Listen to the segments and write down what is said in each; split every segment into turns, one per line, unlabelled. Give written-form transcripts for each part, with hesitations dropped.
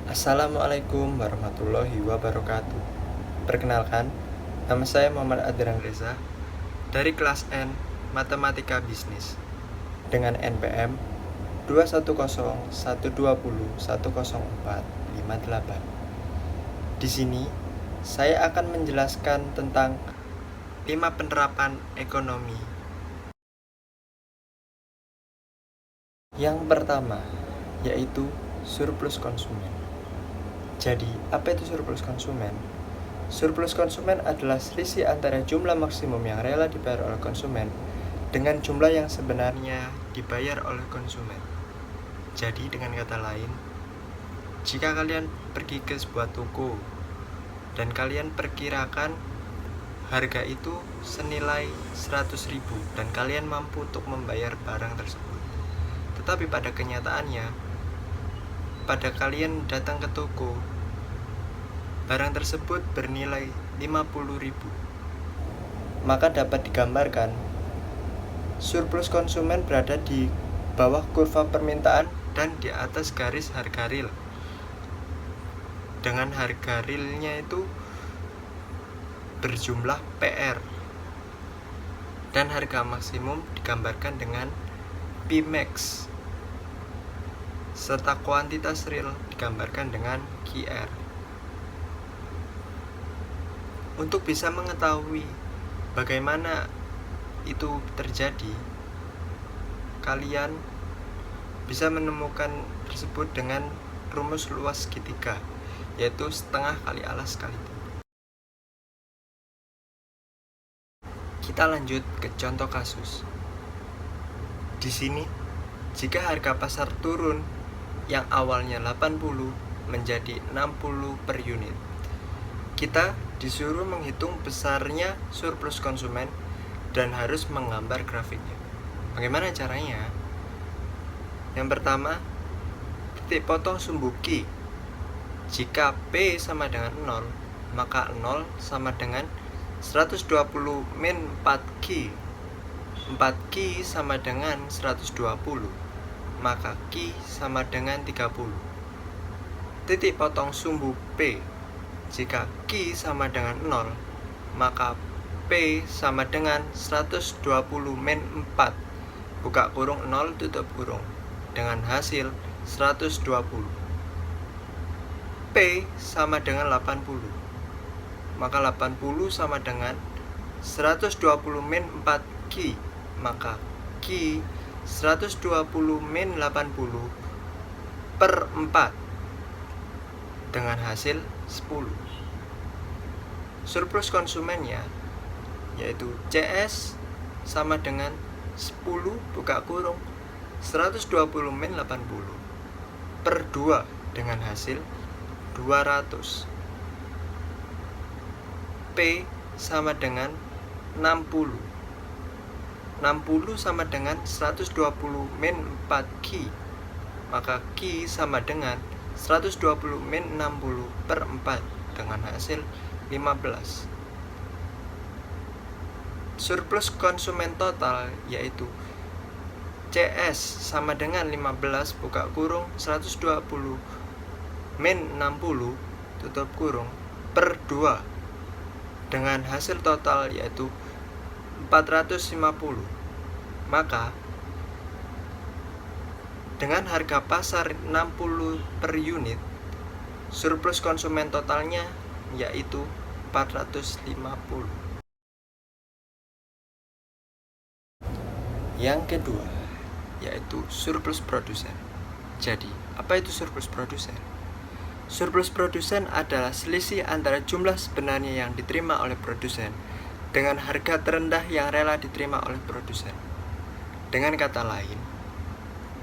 Assalamualaikum warahmatullahi wabarakatuh. Perkenalkan, nama saya Muhammad Adrang Reza dari kelas N Matematika Bisnis dengan NPM 21012010458. Di sini saya akan menjelaskan tentang 5 penerapan ekonomi. Yang pertama yaitu surplus konsumen. Jadi, apa itu surplus konsumen? Surplus konsumen adalah selisih antara jumlah maksimum yang rela dibayar oleh konsumen dengan jumlah yang sebenarnya dibayar oleh konsumen. Jadi, dengan kata lain, jika kalian pergi ke sebuah toko dan kalian perkirakan harga itu senilai 100.000 dan kalian mampu untuk membayar barang tersebut. Tetapi pada kenyataannya, pada kalian datang ke toko, barang tersebut bernilai 50.000. Maka dapat digambarkan surplus konsumen berada di bawah kurva permintaan dan di atas garis harga real. Dengan harga realnya itu berjumlah PR dan harga maksimum digambarkan dengan P-max serta kuantitas real digambarkan dengan QR. Untuk bisa mengetahui bagaimana itu terjadi, kalian bisa menemukan tersebut dengan rumus luas segitiga, yaitu setengah kali alas kali tinggi. Kita lanjut ke contoh kasus. Di sini, jika harga pasar turun yang awalnya 80 menjadi 60 per unit, kita disuruh menghitung besarnya surplus konsumen dan harus menggambar grafiknya. Bagaimana caranya? Yang pertama, titik potong sumbu Q. Jika P sama dengan 0, maka 0 sama dengan 120 min 4Q. 4Q sama dengan 120, maka Q sama dengan 30. Titik potong sumbu P. Jika Q sama dengan 0, maka P sama dengan 120 min 4, buka kurung 0 tutup kurung, dengan hasil 120. P sama dengan 80, maka 80 sama dengan 120 min 4Q, maka Q 120 min 80 per 4, dengan hasil 10. Surplus konsumennya yaitu CS sama dengan 10 buka kurung 120 min 80 per 2, dengan hasil 200. P sama dengan 60. 60 sama dengan 120 min 4Q, maka Q sama dengan 120 min 60 per 4, dengan hasil 15. Surplus konsumen total yaitu CS sama dengan 15 buka kurung 120 min 60 tutup kurung per 2, dengan hasil total yaitu 450. Maka dengan harga pasar 60 per unit, surplus konsumen totalnya yaitu 450. Yang kedua yaitu surplus produsen. Jadi, apa itu surplus produsen? Surplus produsen adalah selisih antara jumlah sebenarnya yang diterima oleh produsen dengan harga terendah yang rela diterima oleh produsen. Dengan kata lain,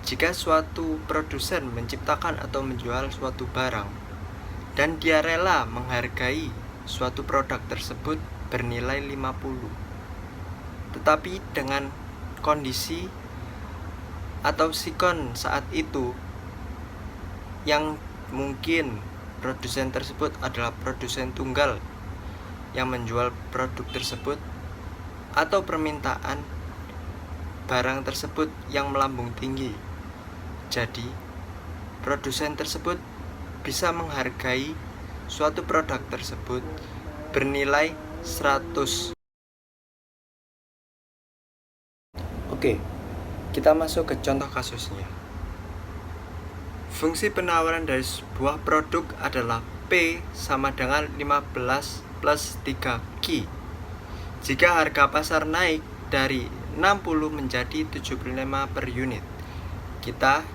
jika suatu produsen menciptakan atau menjual suatu barang dan dia rela menghargai suatu produk tersebut bernilai 50, tetapi dengan kondisi atau sikon saat itu yang mungkin produsen tersebut adalah produsen tunggal yang menjual produk tersebut, atau permintaan barang tersebut yang melambung tinggi. Jadi, produsen tersebut bisa menghargai suatu produk tersebut bernilai 100. Oke, kita masuk ke contoh kasusnya. Fungsi penawaran dari sebuah produk adalah P sama dengan 15 plus 3Q. Jika harga pasar naik dari 60 menjadi 75 per unit, kita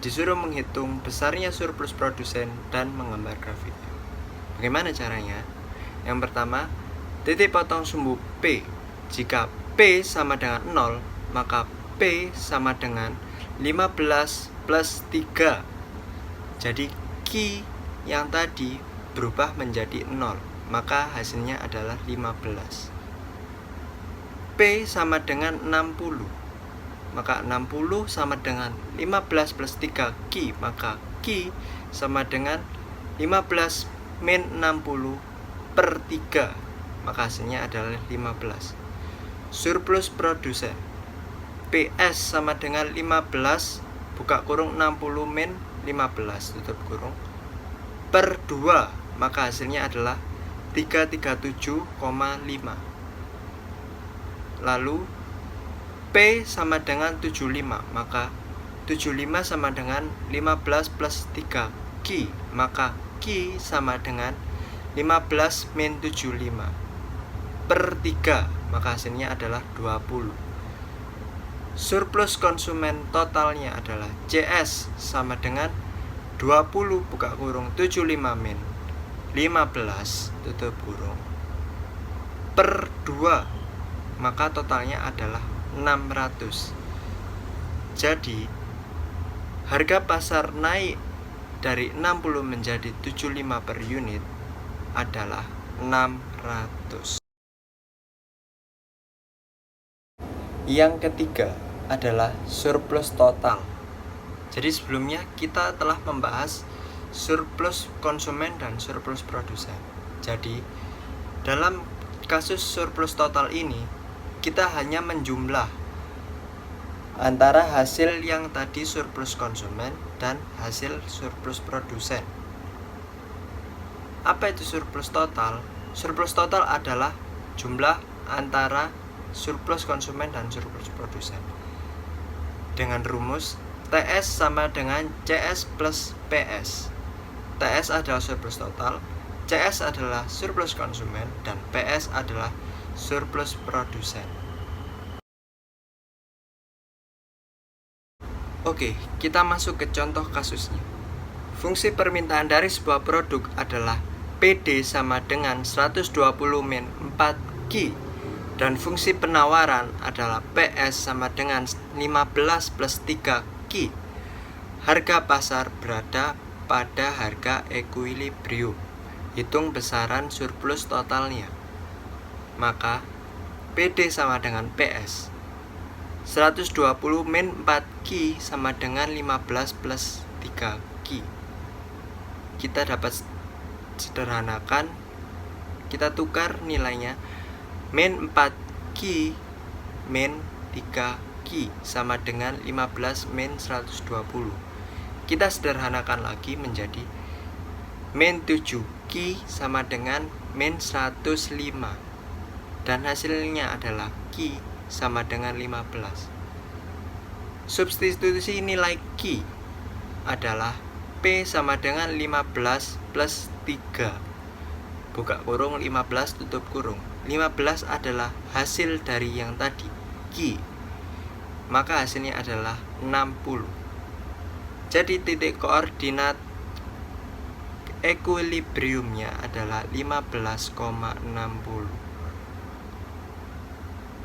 disuruh menghitung besarnya surplus produsen dan menggambar grafiknya. Bagaimana caranya? Yang pertama, titik potong sumbu P. Jika P sama dengan 0, maka P sama dengan 15 plus 3. Jadi Q yang tadi berubah menjadi 0, maka hasilnya adalah 15. P sama dengan 60, maka 60 sama dengan 15 plus 3 Q, maka Q sama dengan 15 min 60 per 3, maka hasilnya adalah 15. Surplus produsen PS sama dengan 15 buka kurung 60 min 15 tutup kurung per 2, maka hasilnya adalah 337,5. Lalu P sama dengan 75, maka 75 sama dengan 15 plus 3 Q, maka Q sama dengan 15 min 75 per 3, maka hasilnya adalah 20. Surplus konsumen totalnya adalah CS sama dengan 20 buka kurung 75 min 15 tutup kurung per 2, maka totalnya adalah 600. Jadi harga pasar naik dari 60 menjadi 75 per unit adalah 600. Yang ketiga adalah surplus total. Jadi sebelumnya kita telah membahas surplus konsumen dan surplus produsen. Jadi dalam kasus surplus total ini kita hanya menjumlah antara hasil yang tadi surplus konsumen dan hasil surplus produsen. Apa itu surplus total? Surplus total adalah jumlah antara surplus konsumen dan surplus produsen. Dengan rumus TS sama dengan CS plus PS. TS adalah surplus total, CS adalah surplus konsumen, dan PS adalah surplus produsen. Oke, kita masuk ke contoh kasusnya. Fungsi permintaan dari sebuah produk adalah PD sama dengan 120 min 4Q. Dan fungsi penawaran adalah PS sama dengan 15 plus 3Q. Harga pasar berada pada harga ekuilibrium. Hitung besaran surplus totalnya. Maka PD sama dengan PS. 120 min 4Q sama dengan 15 plus 3Q. Kita dapat sederhanakan, kita tukar nilainya. Min 4Q min 3Q sama dengan 15 min 120. Kita sederhanakan lagi menjadi min 7Q sama dengan min 105. Dan hasilnya adalah Q sama dengan 15. Substitusi nilai Q adalah P sama dengan 15 plus 3 buka kurung 15 tutup kurung. 15 adalah hasil dari yang tadi Q, maka hasilnya adalah 60. Jadi titik koordinat ekuilibriumnya adalah 15,60.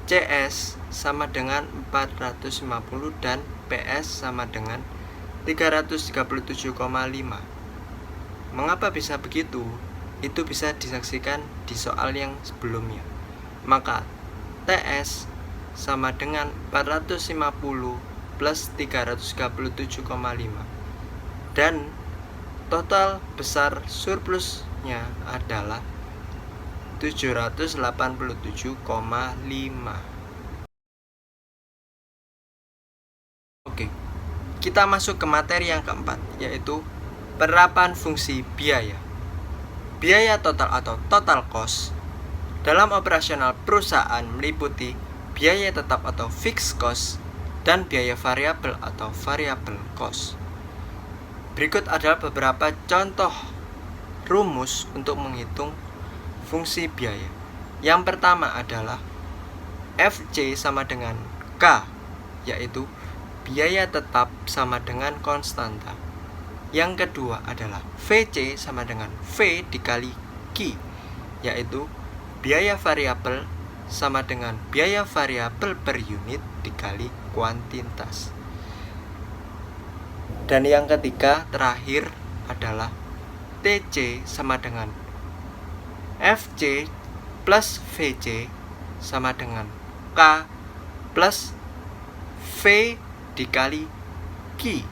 CS sama dengan 450 dan PS sama dengan 337,5. Mengapa bisa begitu? Itu bisa disaksikan di soal yang sebelumnya. Maka TS sama dengan 450 plus 337,5. Dan total besar surplusnya adalah 787,5. Oke, kita masuk ke materi yang keempat, yaitu Penerapan fungsi biaya. Biaya total atau total cost dalam operasional perusahaan meliputi biaya tetap atau fixed cost dan biaya variabel atau variable cost. Berikut adalah beberapa contoh rumus untuk menghitung fungsi biaya. Yang pertama adalah Fc sama dengan K, yaitu biaya tetap sama dengan konstanta. Yang kedua adalah Vc sama dengan V dikali Q, yaitu biaya variabel sama dengan biaya variabel per unit dikali kuantitas. Dan yang ketiga terakhir adalah Tc sama dengan Fc plus Vc sama dengan K plus V dikali Q.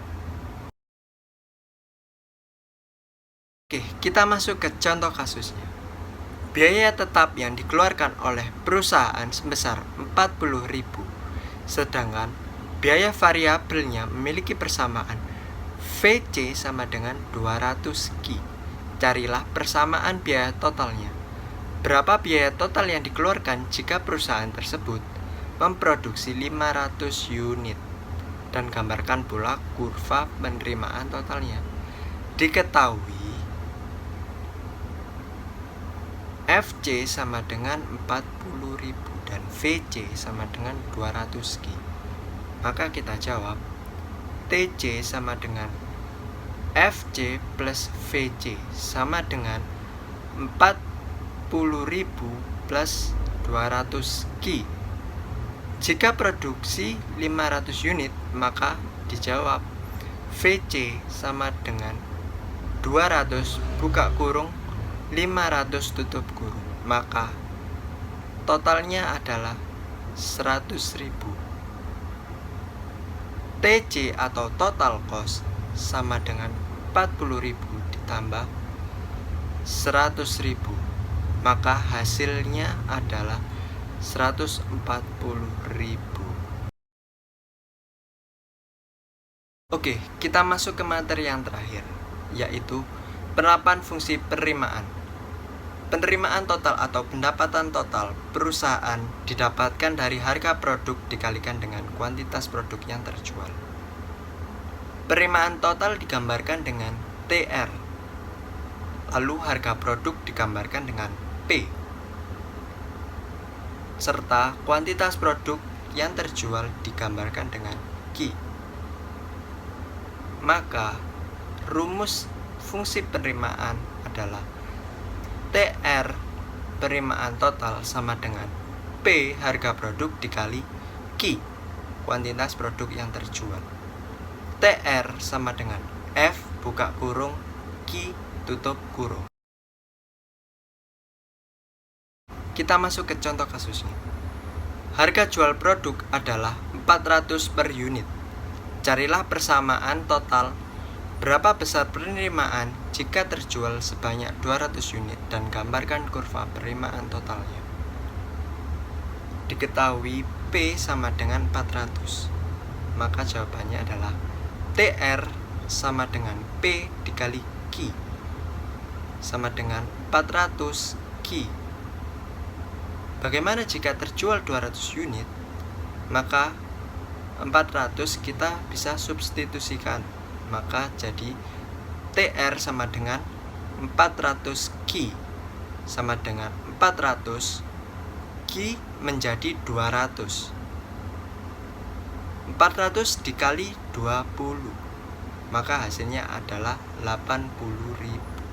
Oke, kita masuk ke contoh kasusnya. Biaya tetap yang dikeluarkan oleh perusahaan sebesar 40.000, sedangkan biaya variabelnya memiliki persamaan Vc sama dengan 200 Q. Carilah persamaan biaya totalnya. Berapa biaya total yang dikeluarkan jika perusahaan tersebut memproduksi 500 unit? Dan gambarkan pula kurva penerimaan totalnya. Diketahui Fc sama dengan 40.000 dan Vc sama dengan 200 Q. Maka kita jawab Tc sama dengan Fc plus Vc sama dengan 40.000 plus 200 Q. Jika produksi 500 unit, maka dijawab Vc sama dengan 200 buka kurung 500 tutup kurung, maka totalnya adalah 100.000. Tc atau total cost sama dengan 40.000 ditambah 100.000, maka hasilnya adalah 140.000. Oke, kita masuk ke materi yang terakhir, yaitu penerapan fungsi penerimaan. Penerimaan total atau pendapatan total perusahaan didapatkan dari harga produk dikalikan dengan kuantitas produk yang terjual. Penerimaan total digambarkan dengan TR, lalu harga produk digambarkan dengan P, serta kuantitas produk yang terjual digambarkan dengan Q. Maka rumus fungsi penerimaan adalah TR penerimaan total sama dengan P harga produk dikali Q kuantitas produk yang terjual. TR sama dengan F buka kurung Q tutup kurung. Kita masuk ke contoh kasusnya. Harga jual produk adalah 400 per unit. Carilah persamaan total berapa besar penerimaan jika terjual sebanyak 200 unit dan gambarkan kurva penerimaan totalnya. Diketahui P sama dengan 400, maka jawabannya adalah TR sama dengan P dikali Q sama dengan 400 Q. Bagaimana jika terjual 200 unit? Maka 400 kita bisa substitusikan, maka jadi TR sama dengan 400 Q sama dengan 400 Q menjadi 200. 400 dikali 20, maka hasilnya adalah 80.000.